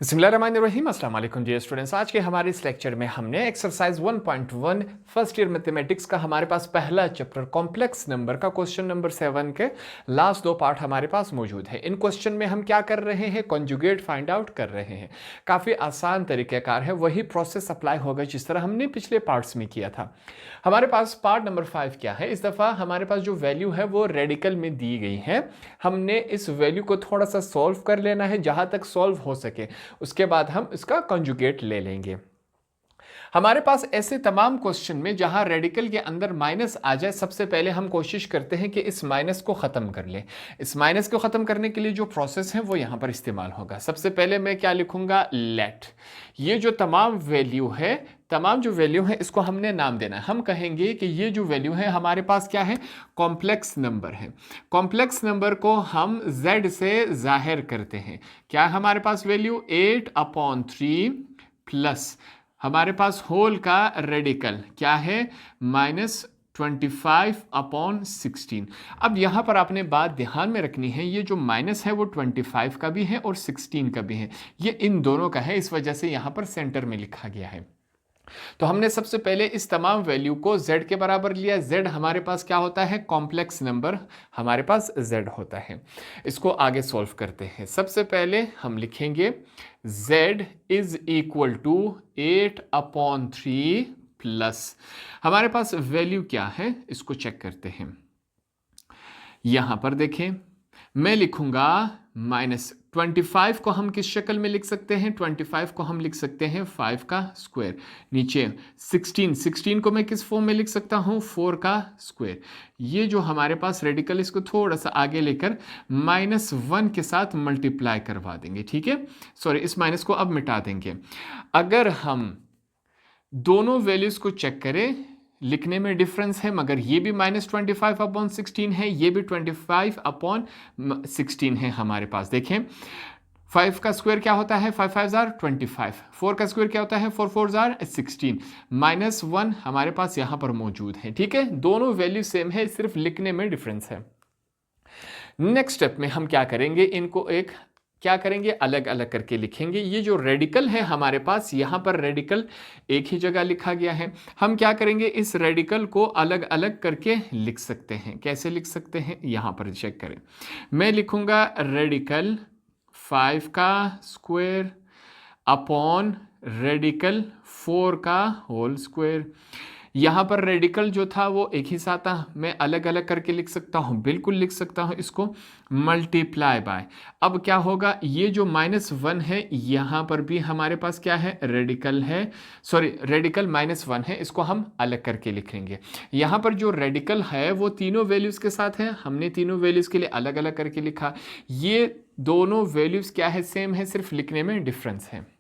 बिस्मिल्लाहिर्रहमानिर्रहीम अस्सलाम वालेकुम डियर स्टूडेंट्स। आज के हमारे इस लेक्चर में हमने एक्सरसाइज 1.1 फर्स्ट ईयर मैथमेटिक्स का हमारे पास पहला चैप्टर कॉम्प्लेक्स नंबर का क्वेश्चन नंबर 7 के लास्ट दो पार्ट हमारे पास मौजूद है। इन क्वेश्चन में हम क्या कर रहे हैं, कॉन्जुगेट फाइंड आउट कर रहे हैं। काफ़ी आसान तरीक़ेकार है, वही प्रोसेस अप्लाई होगा जिस तरह हमने पिछले पार्ट्स में किया था। हमारे पास पार्ट नंबर 5 क्या है, इस दफ़ा हमारे पास जो वैल्यू है वो रेडिकल में दी गई है। हमने इस वैल्यू को थोड़ा सा सॉल्व कर लेना है, जहाँ तक सॉल्व हो सके उसके बाद हम इसका कंजुगेट ले लेंगे। हमारे पास ऐसे तमाम क्वेश्चन में जहां रेडिकल के अंदर माइनस आ जाए, सबसे पहले हम कोशिश करते हैं कि इस माइनस को ख़त्म कर लें। इस माइनस को ख़त्म करने के लिए जो प्रोसेस है वो यहां पर इस्तेमाल होगा। सबसे पहले मैं क्या लिखूंगा, लेट। ये जो तमाम वैल्यू है, तमाम जो वैल्यू है इसको हमने नाम देना है। हम कहेंगे कि ये जो वैल्यू है हमारे पास क्या है, कॉम्प्लेक्स नंबर है। कॉम्प्लेक्स नंबर को हम z से जाहिर करते हैं। क्या है हमारे पास वैल्यू 8/3 प्लस हमारे पास होल का रेडिकल क्या है, -25/16। अब यहां पर आपने बात ध्यान में रखनी है, ये जो माइनस है वो 25 का भी है और 16 का भी है। ये इन दोनों का है, इस वजह से यहां पर सेंटर में लिखा गया है। तो हमने सबसे पहले इस तमाम वैल्यू को z के बराबर लिया। z हमारे पास क्या होता है, कॉम्प्लेक्स नंबर हमारे पास z होता है। इसको आगे सॉल्व करते हैं। सबसे पहले हम लिखेंगे z is equal to 8/3 plus हमारे पास वैल्यू क्या है, इसको चेक करते हैं। यहां पर देखें, मैं लिखूंगा -25 को हम किस शक्ल में लिख सकते हैं, 25 को हम लिख सकते हैं 5 का स्क्वायर। नीचे 16 को मैं किस फॉर्म में लिख सकता हूं, 4 का स्क्वायर। ये जो हमारे पास रेडिकल, इसको थोड़ा सा आगे लेकर -1 के साथ मल्टीप्लाई करवा देंगे। ठीक है, सॉरी, इस माइनस को अब मिटा देंगे। अगर हम दोनों वैल्यूज को चेक करें, लिखने में डिफरेंस है, मगर ये भी -25/16 है, ये भी 25/16 है हमारे पास। देखें, 5 का स्क्वायर क्या होता है, 5 5 जार 25। 4 का स्क्वायर क्या होता है, 4 4 जार 16। -1 हमारे पास यहां पर मौजूद है। ठीक है, दोनों वैल्यू सेम है, सिर्फ लिखने में डिफरेंस है। नेक्स्ट स्टेप में हम क्या करेंगे, इनको क्या करेंगे, अलग अलग करके लिखेंगे। ये जो रेडिकल है हमारे पास, यहाँ पर रेडिकल एक ही जगह लिखा गया है। हम क्या करेंगे, इस रेडिकल को अलग अलग करके लिख सकते हैं। कैसे लिख सकते हैं, यहाँ पर चेक करें। मैं लिखूंगा रेडिकल 5 का स्क्वायर अपॉन रेडिकल 4 का होल स्क्वायर। यहाँ पर रेडिकल जो था वो एक ही साथ था, मैं अलग अलग करके लिख सकता हूँ, बिल्कुल लिख सकता हूँ इसको, मल्टीप्लाई बाय। अब क्या होगा, ये जो -1 है यहाँ पर भी हमारे पास क्या है, रेडिकल है, सॉरी रेडिकल -1 है, इसको हम अलग करके लिखेंगे। यहाँ पर जो रेडिकल है वो तीनों वैल्यूज़ के साथ है, हमने तीनों वैल्यूज़ के लिए अलग अलग करके लिखा। ये दोनों वैल्यूज़ क्या है, सेम है, सिर्फ लिखने में डिफरेंस है।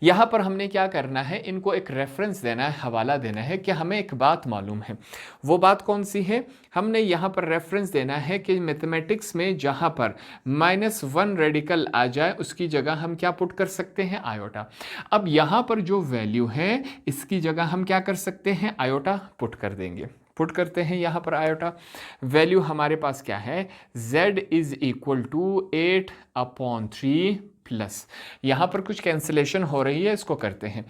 यहां पर हमने क्या करना है, इनको एक रेफरेंस देना है, हवाला देना है कि हमें एक बात मालूम है। वो बात कौन सी है, हमने यहां पर रेफरेंस देना है कि मैथमेटिक्स में जहां पर -1 रेडिकल आ जाए उसकी जगह हम क्या पुट कर सकते हैं, आयोटा। अब यहां पर जो वैल्यू है इसकी जगह हम क्या कर सकते हैं, आयोटा पुट कर देंगे। पुट करते हैं यहां पर आयोटा। वैल्यू हमारे पास क्या है, z is equal to 8/3 plus, यहां पर कुछ कैंसिलेशन हो रही है, इसको करते हैं।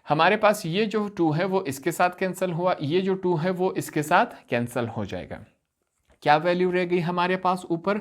हमारे पास ये जो 2 है वो इसके साथ कैंसिल हुआ, ये जो 2 है वो इसके साथ कैंसिल हो जाएगा। क्या वैल्यू रह गई हमारे पास ऊपर,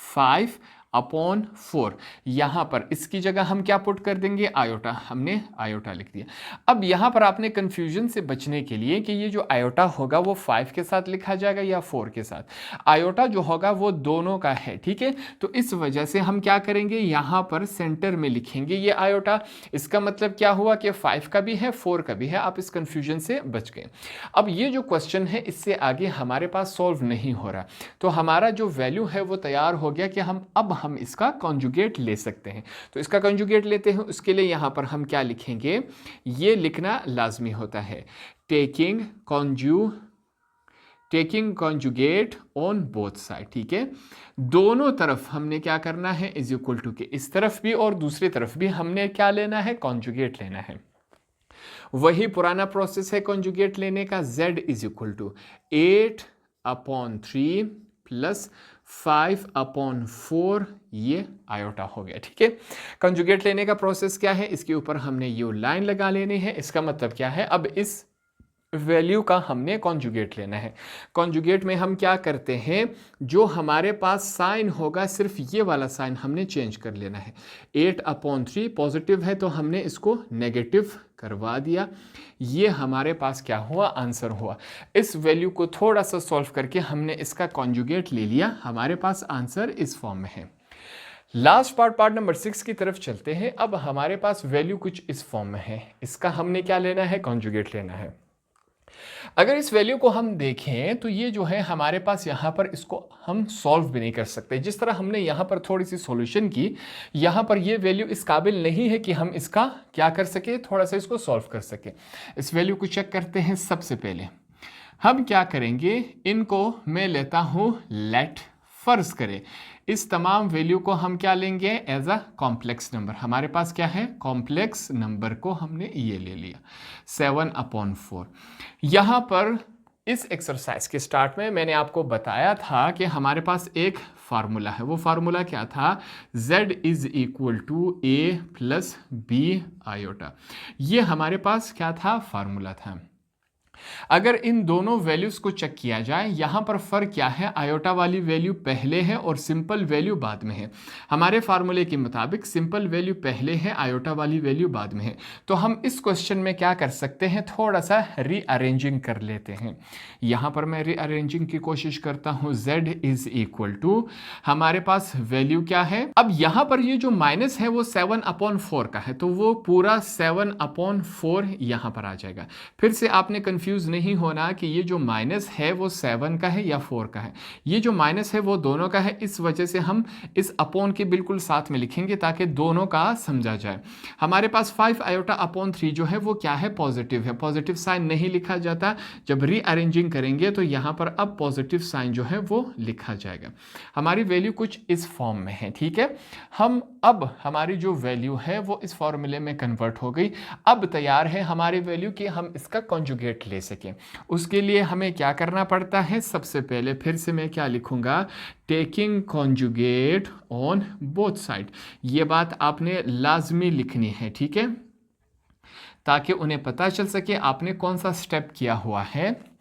5/4। यहां पर इसकी जगह हम क्या पुट कर देंगे, आयोटा। हमने आयोटा लिख दिया। अब यहां पर आपने कंफ्यूजन से बचने के लिए कि ये जो आयोटा होगा वो 5 के साथ लिखा जाएगा या 4 के साथ, आयोटा जो होगा वो दोनों का है। ठीक है, तो इस वजह से हम क्या करेंगे, यहां पर सेंटर में लिखेंगे ये आयोटा। इसका मतलब क्या हुआ कि 5 का भी है 4 का भी है, आप इस कंफ्यूजन से बच गए। अब ये जो क्वेश्चन है इससे आगे हमारे पास सॉल्व नहीं हो रहा, तो हमारा जो वैल्यू है वो तैयार हो गया कि हम इसका कॉन्जुगेट ले सकते हैं। तो इसका कॉन्जुगेट लेते हैं, उसके लिए यहां पर हम क्या लिखेंगे, ये लिखना लाजमी होता है, taking conjugate on both side. ठीक है, दोनों तरफ हमने क्या करना है, इज इक्वल टू के, इस तरफ भी और दूसरी तरफ भी हमने क्या लेना है, कॉन्जुगेट लेना है। वही पुराना प्रोसेस है कॉन्जुगेट लेने का, z is equal to 8/3 plus 5/4 ये आयोटा हो गया, ठीक है। कंजुगेट लेने का प्रोसेस क्या है, इसके ऊपर हमने यू लाइन लगा लेनी है। इसका मतलब क्या है, अब इस वैल्यू का हमने कॉन्जुगेट लेना है। कॉन्जुगेट में हम क्या करते हैं, जो हमारे पास साइन होगा सिर्फ ये वाला साइन हमने चेंज कर लेना है। 8/3 पॉजिटिव है तो हमने इसको नेगेटिव करवा दिया। ये हमारे पास क्या हुआ, आंसर हुआ। इस वैल्यू को थोड़ा सा सॉल्व करके हमने इसका कॉन्जुगेट ले लिया, हमारे पास आंसर इस फॉर्म में है। लास्ट पार्ट नंबर 6 की तरफ चलते हैं। अब हमारे पास वैल्यू कुछ इस फॉर्म में है, इसका हमने क्या लेना है, कॉन्जुगेट लेना है। अगर इस वैल्यू को हम देखें तो ये जो है हमारे पास यहाँ पर इसको हम सॉल्व भी नहीं कर सकते। जिस तरह हमने यहाँ पर थोड़ी सी सॉल्यूशन की, यहाँ पर ये वैल्यू इस काबिल नहीं है कि हम इसका क्या कर सके, थोड़ा सा इसको सॉल्व कर सके। इस वैल्यू को चेक करते हैं। सबसे पहले हम क्या करेंगे, इनको मैं लेता हूँ लेट, फर्ज करें इस तमाम वैल्यू को हम क्या लेंगे, एज अ कॉम्प्लेक्स नंबर। हमारे पास क्या है, कॉम्प्लेक्स नंबर को हमने ये ले लिया 7/4। यहाँ पर इस एक्सरसाइज के स्टार्ट में मैंने आपको बताया था कि हमारे पास एक फार्मूला है। वो फार्मूला क्या था, z is equal to a plus b iota. ये हमारे पास क्या था, फार्मूला था। अगर इन दोनों वैल्यूज को चेक किया जाए, यहां पर फर्क क्या है, आयोटा वाली वैल्यू पहले है और सिंपल वैल्यू बाद में है। हमारे फार्मूले के मुताबिक सिंपल वैल्यू पहले है, आयोटा वाली वैल्यू बाद में है। तो हम इस क्वेश्चन में क्या कर सकते हैं, थोड़ा सा रीअरेंजिंग कर लेते हैं। यहां पर मैं रीअरेंजिंग की कोशिश करता हूं। z इज इक्वल टू, हमारे पास वैल्यू क्या है, अब यहां पर ये जो माइनस है वो 7/4 का है, तो वो पूरा 7/4 यहां पर आ जाएगा। फिर से आपने कंफ्यूज नहीं होना कि ये जो माइनस है वो 7 का है या 4 का है। ये जो माइनस है वो दोनों का है, इस वजह से हम इस अपॉन के बिल्कुल साथ में लिखेंगे ताकि दोनों का समझा जाए। हमारे पास 5/3 जो है वो क्या है, पॉजिटिव है। पॉजिटिव साइन नहीं लिखा जाता, जब रीअरेंजिंग करेंगे तो यहां पर अब पॉजिटिव साइन जो है वो लिखा जाएगा। हमारी वैल्यू कुछ इस फॉर्म में है, ठीक है। हम अब हमारी जो वैल्यू है वो इस फॉर्मूले में कन्वर्ट हो गई। अब तैयार है हमारी वैल्यू कि हम इसका कॉन्जुगेट ले सकें। उसके लिए हमें क्या करना पड़ता है, सबसे पहले फिर से मैं क्या लिखूंगा, taking conjugate on both side. ये बात आपने लाजमी लिखनी है, ठीक है, ताकि उन्हें पता चल सके आपने कौन सा स्टेप किया हुआ है।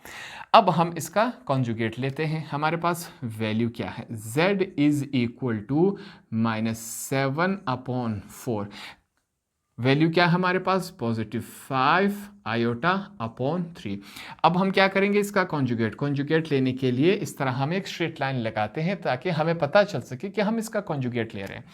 अब हम इसका कॉन्जुगेट लेते हैं। हमारे पास वैल्यू क्या है, z is equal to -7/4। Value क्या है हमारे पास, +5/3। अब हम क्या करेंगे, इसका कॉन्जुगेट लेने के लिए इस तरह हम एक स्ट्रेट लाइन लगाते हैं ताकि हमें पता चल सके कि हम इसका कॉन्जुगेट ले रहे हैं।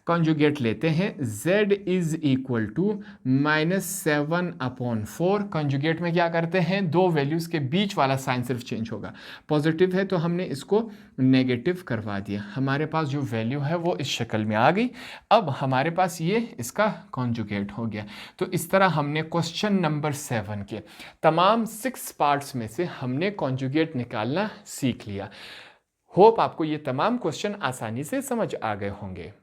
कॉन्जुगेट लेते हैं, z is equal to -7/4। Conjugate में क्या करते हैं, दो वैल्यूज के बीच वाला साइन सिर्फ चेंज होगा। पॉजिटिव है तो हमने इसको नेगेटिव करवा दिया। हमारे पास जो वैल्यू है वो इस शक्ल में आ गई। अब हमारे पास ये इसका कॉन्जुगेट हो गया। तो इस तरह हमने क्वेश्चन नंबर 7 के तमाम 6 पार्ट्स में से हमने कॉन्जुगेट निकालना सीख लिया। होप आपको ये तमाम क्वेश्चन आसानी से समझ आ गए होंगे।